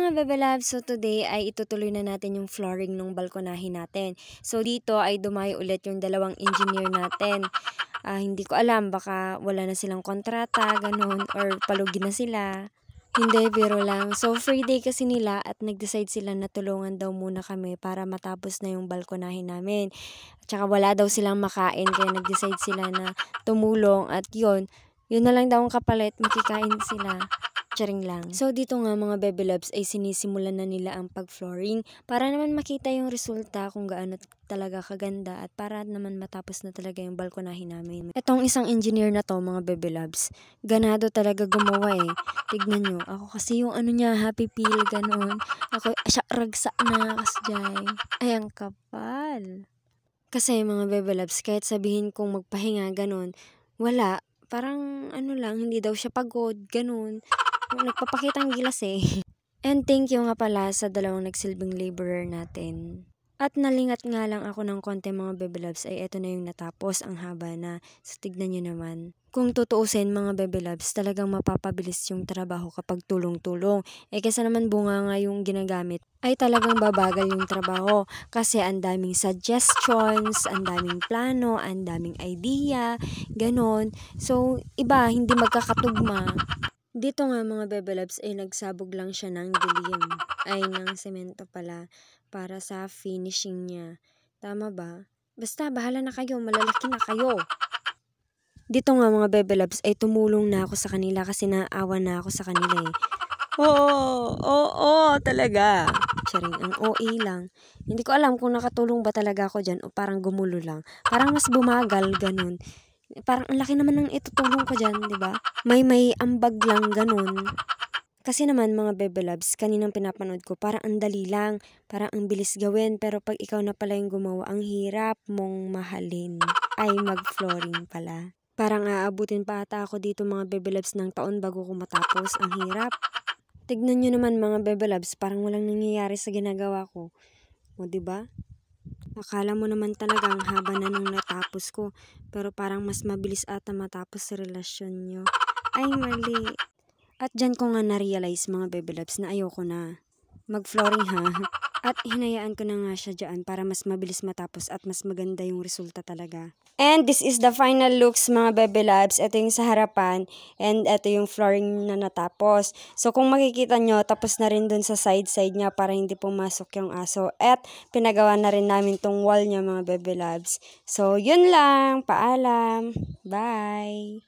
mga Bebe Loves, so today ay itutuloy na natin yung flooring ng balkonahin natin. So dito ay dumayo ulit yung dalawang engineer natin. Hindi ko alam, baka wala na silang kontrata, ganun, or palugi na sila. Hindi, biro lang. So free day kasi nila at nag-decide sila na tulungan daw muna kami para matapos na yung balkonahin namin. At saka wala daw silang makain kaya nag-decide sila na tumulong at yun na lang daw ang kapalit, makikain sila. Charing lang. So dito nga mga Bebe Loves ay sinisimulan na nila ang pag-flooring para naman makita yung resulta kung gaano talaga kaganda at para naman matapos na talaga yung balkonahin namin. Etong isang engineer na to mga Bebe Loves, ganado talaga gumawa eh. Tignan nyo, ako kasi yung ano niya, happy peel, ganon. Ako, siya ragsa na, kasjay. Ay, ang kapal. Kasi mga Bebe Loves, kahit sabihin kong magpahinga, ganon, wala. Parang ano lang, hindi daw siya pagod, ganon. Nagpapakita ang gilas eh. And thank you nga pala sa dalawang nagsilbing laborer natin. At nalingat nga lang ako ng konti mga Bebe Loves ay eto na yung natapos, ang haba na. So tignan nyo naman. Kung tutuusin mga Bebe Loves, talagang mapapabilis yung trabaho kapag tulong-tulong. Kaysa naman bunga nga yung ginagamit, ay talagang babagal yung trabaho. Kasi ang daming suggestions, ang daming plano, ang daming idea, ganon. So iba, hindi magkakatugma. Dito nga mga Bebe Loves ay nagsabog lang siya ng dilim, ay ng semento pala, para sa finishing niya. Tama ba? Basta bahala na kayo, malalaki na kayo. Dito nga mga Bebe Loves ay tumulong na ako sa kanila kasi naawa na ako sa kanila eh. Oo, talaga. Charing, ang OA lang. Hindi ko alam kung nakatulong ba talaga ako dyan o parang gumulo lang. Parang mas bumagal, ganun. Parang ang laki naman ng itutulong ko dyan, di ba? May ambag lang, ganun. Kasi naman mga Bebe Loves, kaninang pinapanood ko, parang ang dali lang, parang ang bilis gawin, pero pag ikaw na pala yung gumawa, ang hirap mong mahalin. Ay, mag-flooring pala. Parang aabutin pa ata ako dito mga Bebe Loves ng taon bago ko matapos, ang hirap. Tignan nyo naman mga Bebe Loves, parang walang nangyayari sa ginagawa ko. O, di ba? Akala mo naman talaga ang haba na nung natapos ko, pero parang mas mabilis ata matapos sa relasyon nyo. Ay, mali. At dyan ko nga na-realize mga Bebe Loves na ayoko na mag-flooring ha. At hinayaan ko na nga siya dyan para mas mabilis matapos at mas maganda yung resulta talaga. And this is the final looks mga Bebe Loves. Ito yung sa harapan and ito yung flooring na natapos. So kung makikita nyo, tapos na rin dun sa side niya para hindi pumasok yung aso. At pinagawa na rin namin tong wall niya mga Bebe Loves. So yun lang. Paalam. Bye!